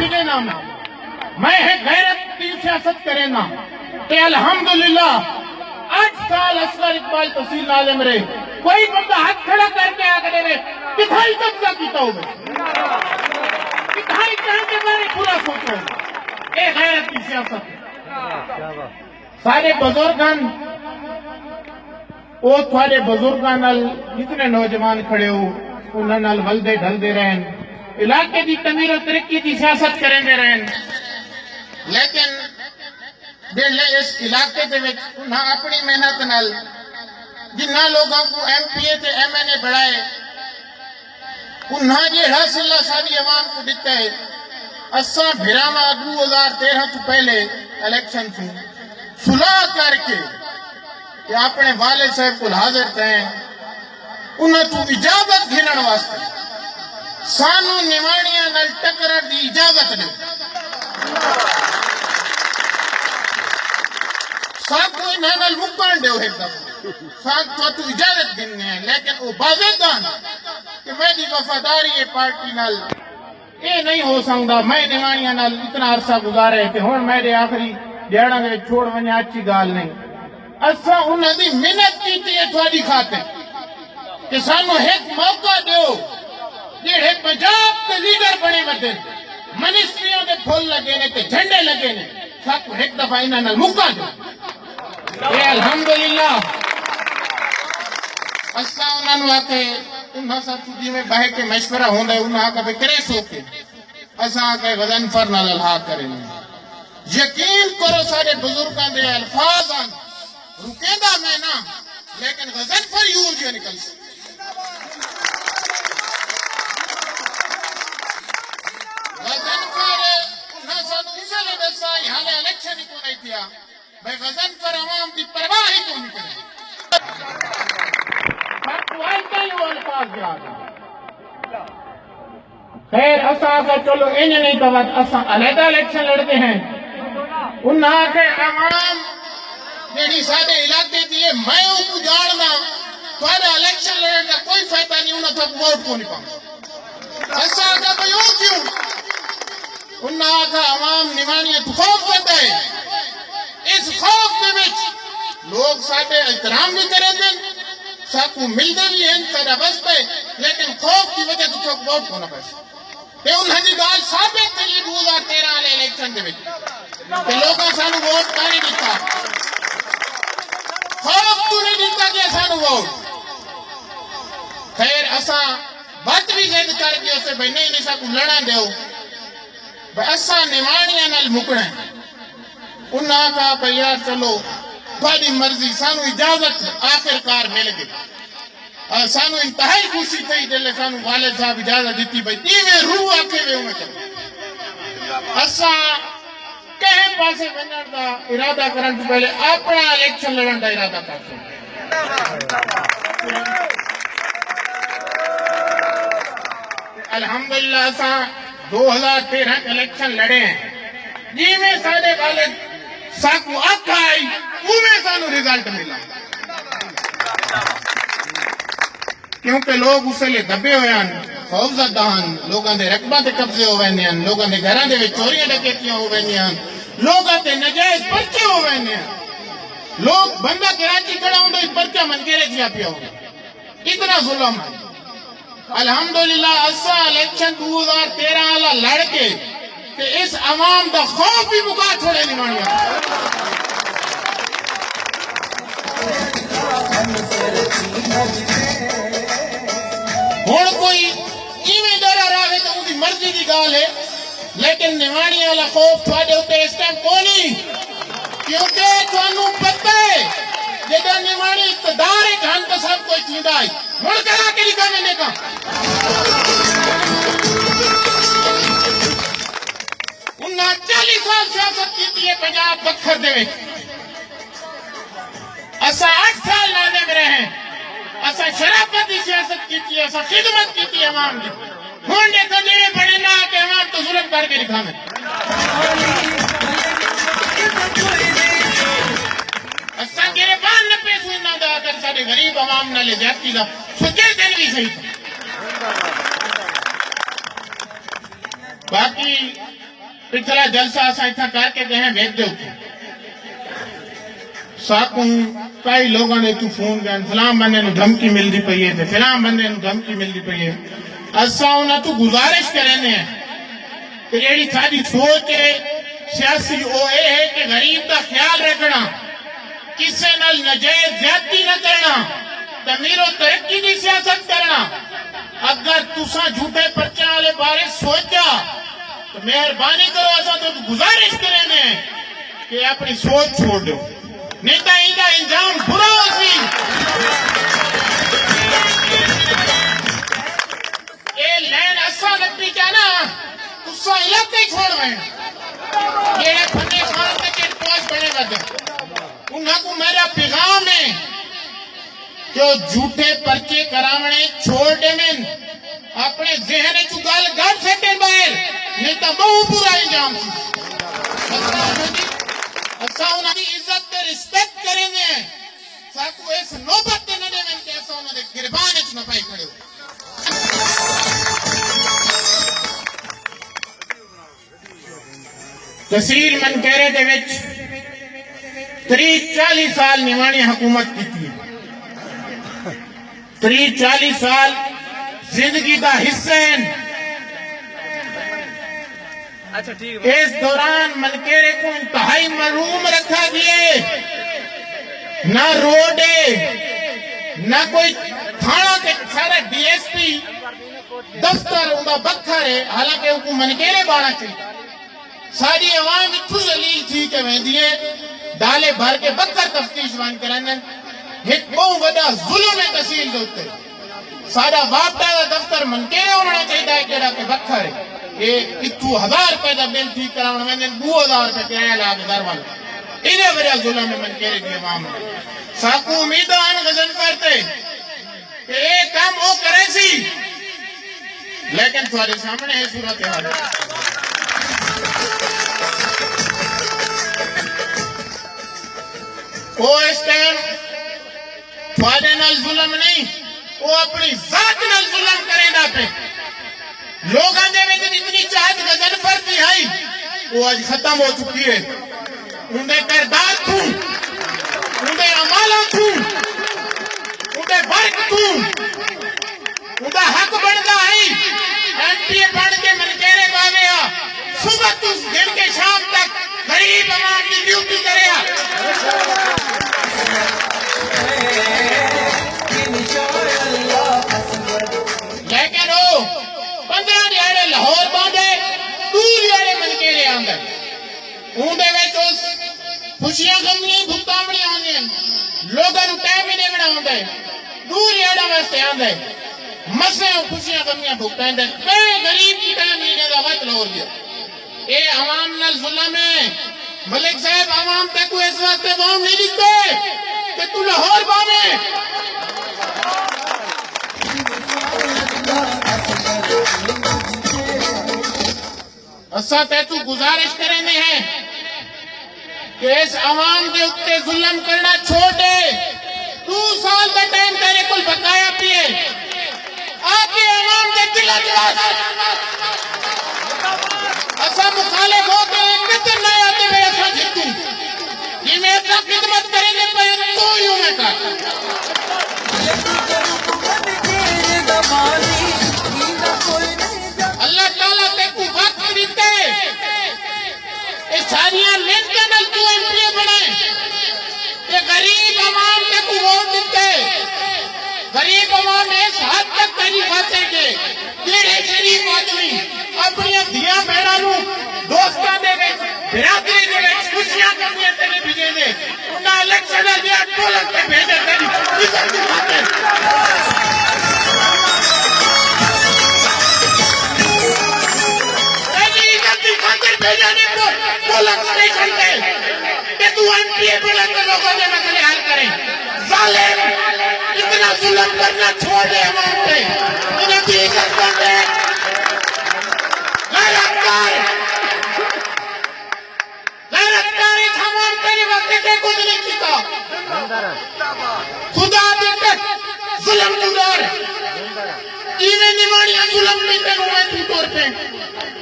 मिले ना मैं है गैरत की सियासत करे ना कि अल्हम्दुलिल्लाह 8 साल असगर इकबाल तहसील नाज़िम रहे। कोई बंदा हाथ खड़ा करके आ करे किथाई कब्जा किया हो किथाई कह के बारे पूरा सोचो ये गैरत की सियासत। सारे बुजुर्गन वो थोड़े बुजुर्गों नाल जितने नौजवान खड़े हो उन्होंने नाल वलदे ढलते रहन इलाके की तमीर और तरक्की की सियासत करेंगे रहन, लेकिन जेले इस इलाके दे विच उन्हां अपनी मेहनत नाल जिन्ना लोगों को MPA ते MNA बढ़ाए उन्हां जेड़ा सिला सारी अवाम को दिता है। असा भिरावा 2013 तो पहले इलेक्शन थी सुलह करके कि अपने वाले साहब को हाजिर थे उन्हें तू इजाजत घिरण वास्ते सानू निवाणिया नाल टकरण की इजाजत दे साकू इन्हां नाल मुकण दो एक दफा साकू तू इजाजत गिनने है, लेकिन वो बाज़ेदान कि मेरी वफादारी है पार्टी नाल ये नहीं हो सकता। मैं निवाणिया नाल इतना अरसा गुजारे कि हुण मेरे आखिरी दिहाड़ा दे छोड़ वने अच्छी गाल नहीं। असा उन्होंने मिन्नत की थोड़ी खाते कि सानू एक मौका दो जेड़े पंजाब के लीडर बने वधे मिनिस्ट्रियों के फुल लगे ने ते झंडे लगे ने साकू एक दफा इन्हां नाल मुका दो। ये अल्हम्दुलिल्लाह असा उन्होंने आके उन्हां साथ जिवें बह के मशवरा होंदा है उन्हां आके करे सो के असा आके गजनफर नाल अलहा करें। यकीन करो सारे बुजुर्गों के अल्फाज रुकेगा मैं ना, लेकिन गजनफर यूज निकल गजनफर उन्हें सानू इसलिए दसा हाले इलेक्शन ही को नहीं किया भाई गजनफर अवाम की परवाह ही को नहीं करे। खैर असा आकर चलो इन नहीं तो असा अलहदा इलेक्शन लड़ते हैं उन्हें आके अवाम जेड़ी साडे इलाके दी है मैं उनको जानना थोड़ा इलेक्शन लड़ने का कोई फायदा नहीं उन्हें तक वोट को नहीं पाऊंगा। ऐसा आका भाई वो क्यों उन्हें आका अवाम निवानिया तो खौफ करता है। इस खौफ के विच लोग साडे एहतराम भी करेंगे साकू मिलते भी हैं सारा बस पे, लेकिन खौफ की वजह से चौक वोट होना पैसा ते उन्हें दी गाल साबित करी 2013 वाले इलेक्शन के विच ते लोगों सानू वोट नहीं दिता खौफ तू नहीं दिता कि सानू वोट। खैर असा बात भी जिद करके उसे भाई नहीं साकू लड़ा दो भाई असा निवाणिया नाल मुकना उन्हें कहा भाई यार चलो थोड़ी मर्जी सानू इजाजत आखिरकार मिल गई। सानू इंतहाई खुशी थी जल्ले सानू वाले साहब इजाजत दी भाई तीवे रूह आके वे उमें चलो असा कहीं पासे बनने का इरादा करने से पहले अपना इलेक्शन लड़ने का इरादा करते अल्हम्दुलिल्लाह असा 2013 इलेक्शन लड़े हैं जिमें साडे वाले साकू अख आई उमें सानू रिजल्ट मिला क्योंकि लोग उसले दबे हुए हैं खौफजदा हैं लोगों के रकबा से कब्जे हो गए हैं लोगों के घरों के चोरियां डकैतियां हो गई हैं लोगों के नजायज पर्चे हो गए हैं लोग बंदा कराची खड़ा होता है पर्चा मनकेरे किया पिया हो इतना जुल्म है। अल्हम्दुलिल्लाह असा इलेक्शन 2013 वाला लड़के इस अवाम का खौफ भी मुका छोड़े निमानिया हुण कोई इवें डरा रहे तो उनकी मर्जी की गाल है, लेकिन निवाणिया वाला खौफ थोड़े उत्ते इस टाइम कोनी क्योंकि थानू पता है जो निवाणी इकतदार है घन तो सब कोई चींदा है हुण करा के लिखा मैंने का उन्हें 40 साल सियासत की है पंजाब पत्थर दे असा 8 साल नाज़िम रहे असा शराफत की सियासत की असा खिदमत की अवाम की हुण देखो जेड़े बड़े ना के अवाम तो जुल्म करके दिखावे असा गिरबान न पे सुनना दा अगर साडे गरीब अवाम नाल ज्यादती दा सोचे दिल भी सही बाकी पिछला जलसा असा इतना करके गए वेद दे उते साकू कई लोगों ने तू फोन कर फलाम बंदे नु धमकी मिलती पई है फलाम बंदे नु धमकी मिलती पई है असा उन्हें तू गुजारिश करेंगे कि जेड़ी साडी सोच है सियासी वो ये है कि गरीब का ख्याल रखना किसी नाल नजायज ज्यादती न करना तमीर और तरक्की की सियासत करना अगर तुसा झूठे पर्चे वाले बारे सोचा तो मेहरबानी करो असा तो गुजारिश करेंगे कि अपनी सोच छोड़ दो नहीं तो इनका इंजाम बुरा होसी ये लैंड असा लगती जाना तुसा इलाके छोड़ रहे ये फने खान के चेक पोस्ट बनेगा दे उन्हें को मेरा पैगाम है कि झूठे पर्चे करावने छोड़ देने अपने जहन चु गल गढ़ सके बाहर नहीं तो बहु पूरा इंजाम असा उन्हें इज्जत ते रिस्पेक्ट करेंगे साकू इस नौबत ते नने में के असा उन्हें गिरबान च न पाई खड़े तहसील मनकेरे दे विच 30-40 साल निवाणी हुकूमत की थी 30-40 साल जिंदगी का हिस्सा है अच्छा ठीक है इस दौरान मनकेरे को इंतहाई महरूम रखा गया ना रोड ना कोई थाना के सारा डीएसपी दफ्तर उनका बखर है हालांकि उनको मनकेरे बाना चाहिए सारी अवाम इतू जलील थी कि वेंदी डाले भर के बखर तफ्तीश वन करन एक बहुत बड़ा जुल्म है तहसील के उत्ते सारा वापटा का दफ्तर मनकेरे होना चाहिए केड़ा के बखर है ये इतू 1000 रुपए का बिल ठीक कराने में 2000 रुपए किराया लाग घर वाले इन्हें बड़ा जुल्म है मनकेरे की अवाम साकू उम्मीदान गजन करते कि ये काम वो करे सी लेकिन तुम्हारे सामने है सूरत हाल वो इस टाइम थोड़े नाल जुल्म नहीं वो अपनी जात नाल जुल्म करेगा पे लोगों ने इतनी चाहत गजन फर्जी आई वो आज खत्म हो चुकी है उन्हें किरदार थू उन्हें अमाला थू उन्हें वर्क थू उनका हक बनता है एमपीए बन के मनकेरे बावे सुबह तू दिन के शाम तक गरीब आवाम की ड्यूटी करे लेकिन वो 15 दिहाड़े लाहौर बांधे दूर दिहाड़े मनकेरे आंदे उनदे विच उस खुशियां गमियां भुगतावणियां होंदियां लोगों को टाइम ही नहीं बनाउंदे दूर दिहाड़ा वास्ते आंदे मसे खुशियां गमियां भुगतांदे कई गरीब की टाइम महीने का वक्त लाहौर गया ये अवाम नाल जुल्म है मलिक साहब अवाम तक को इस वास्ते अवाम नहीं दिखते कि तू लाहौर बावे असा ते तू गुजारिश करेंगे हैं कि इस अवाम के उत्ते जुल्म करना छोड़ दे 2 साल का टाइम तेरे को बकाया पिए आके अवाम के दिल असा मुखालिफ हो के कितने नए आते हुए असा जीतू ये मैं अपना खिदमत करेंगे पर तो यूं मैं कर अल्लाह ताला ते को वक्त देते ये सारियां मिलके नल तू एमपी बने ये गरीब आवाम ते को वोट देते गरीब आवाम इस हद तक तेरी खाते के जेड़े गरीब आदमी अपनी धिया बहना नु दोस्तां दे विच बिरादरी दे विच खुशियां करनियां तेरे भेजे दे उन्हां इलेक्शन दे टोलक ते भेजे तेरी इज्जत दी खातिर भेजाने को टोलक नहीं करते कि तू एमपी बना तो लोगों के मसले हल करे जालिम इतना जुल्म करना छोड़ दे अवाम पे उन्हें भी इज्जत कर दे गैरतकार इस अवाम तेरे वक्त के कुछ नहीं किया खुदा देते जुल्म दूर इन्हें निमानियां जुल्म नहीं करना तू तौर पे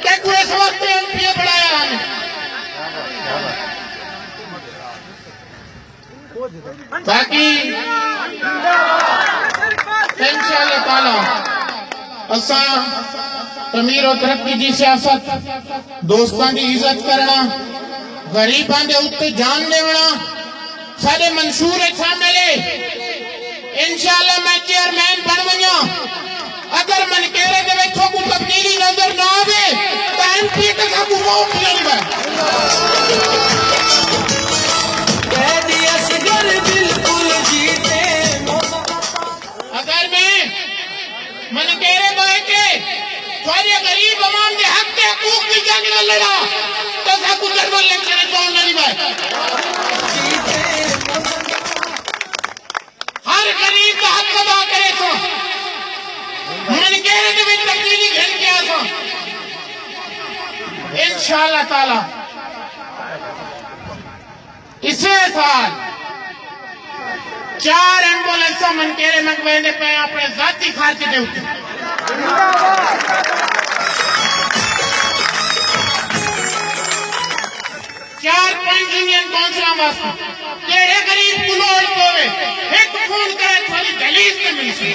क्या कोई इस वक्त एमपी बनाया ताकि इंशाअल्लाह ताला असा तमीर और तरक्की की सियासत, दोस्तों की इज्जत करना, गरीबों के उत्ते जान देना सारे मंशूर शामिल है। इंशाअल्लाह मैं चेयरमैन बन गया। अगर मनकेरे दे विच कोई तब्दीली नजर ना आवे तो एमपी ते साकू वोट नहीं बिल्कुल जीते। अगर मैं मनकेरे बैठे थोड़े गरीब अवाम के हक के हकूक की जंग न लड़ा तो साकू जरबल इलेक्शन कौन नहीं भाई। हर गरीब का हक अदा करे तो मनकेरे दे विच तब्दीली घेर के आसा इंशाअल्लाह ताला। इसे साल 4 एम्बुलेंस मनकेरे मंगवाने पे अपने जाती खर्च के उत्ते 4-5 यूनियन कौंसिल वास्ते केड़े गरीब को लोड़ पवे एक फोन करे थोड़ी दलील से मिल सी।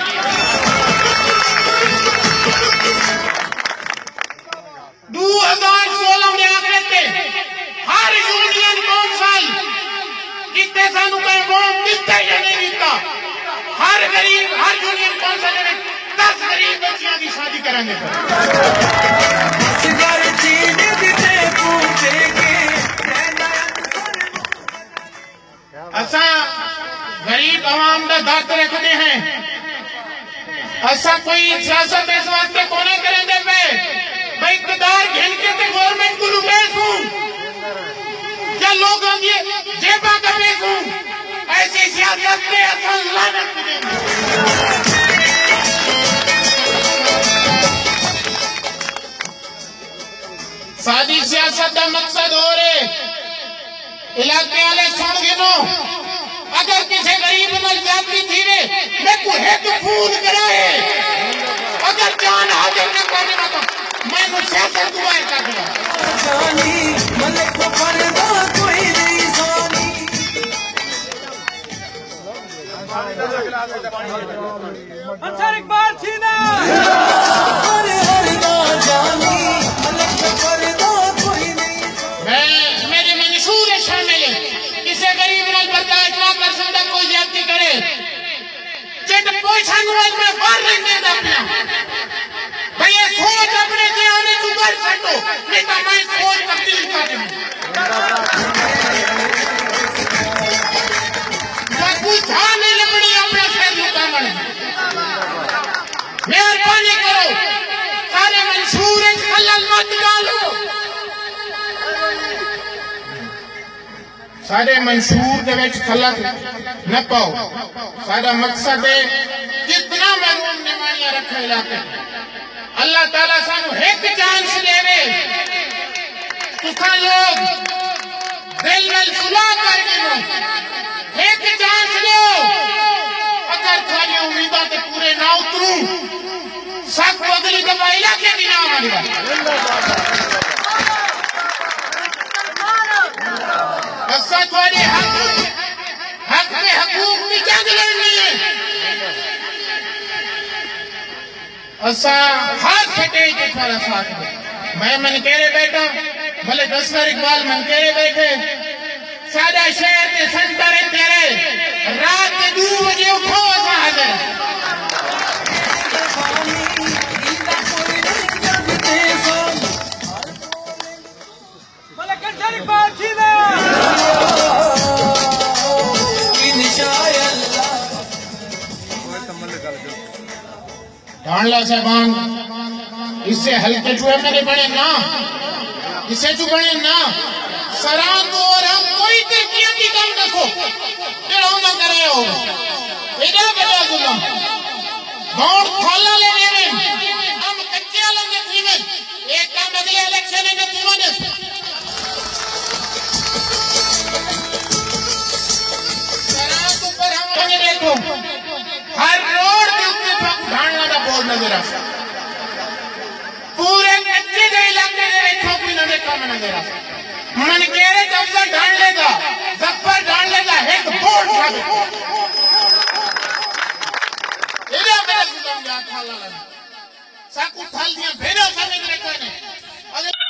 2016 में आखिर ते हर यूनियन कौंसिल कितने सानू पे वोट दिता या नहीं दिता, हर गरीब हर यूनियन कौंसिल में 10 गरीब बच्चियों की शादी कराने पर असा गरीब आवाम का दर्द रखते हैं। असा कोई सियासत इस वास्ते कोने करेंगे पे भाई इकतदार घिन के ते गवर्नमेंट को लुटेसूं क्या लोगों की जेबा का बेसूं, ऐसी सियासत पे असल लानत देंगे। सादी सियासत का मकसद हो रहे इलाके वाले सुन गिनो, अगर किसी गरीब में ज्यादती थी रे मैं कुहे तो फोन कराए, अगर जान हाजिर न करने तो मैं सियासत दुआर कर दूंगा। अंसार इकबाल छीना मेरे मंशूर शामिल है। किसी गरीब नाल बर्दाश्त ना कर सकता कोई ज्यादती करे चिट पैसा नुआज में बाहर रहने दा अपना भाई ये सोच अपने ध्यान तू कर सको नहीं तो मैं सोच तब्दील कर दूं। कोई ध्यान नहीं लगनी अपना सिर लुटावन। मेहरबानी करो सारे मंशूर खलल मत डालो, सारे मंशूर दे विच खलल न पाओ। सारा मकसद है जितना महरूम निमानियां रखे इलाके अल्लाह ताला सानू एक चांस देवे, तुसा लोग दिल नाल सुलह कर दियो, एक चांस लो। अगर थारी उम्मीदां ते पूरे ना उतरू सब अगली दफा इलाके की नाम आनी असा थोड़े हक में हकूक की जंग लड़नी है। असा हर स्टेज के सारा साथ में मैं मनकेरे बैठा भले 10 इकबाल मनकेरे बैठे सारा शहर के सेंटर तेरे रात 2 बजे उठो असा हाजिर अंसार इकबाल छीना ढांडला साहबान इससे हल्के चूहे मेरे बने ना, इससे चू बने ना सरान को और हम कोई तरक्कियों की काम रखो तेरा ना करे हो इधर बजा गुलाम गौड़ थाला लेने में हम कच्चे लगे जीवन एक काम अगले इलेक्शन में जीवन सरान को पर हम बने देखो हर रोड के ऊपर ढांडला का बोर्ड नजर आ पूरे कच्चे के इलाके में ठोकी नजर कम नजर आ मनकेरे जब ढांडले का जफ्फर ढांडले का एक बोर्ड साकू थाल दियां भेड़ा समझ रखे ने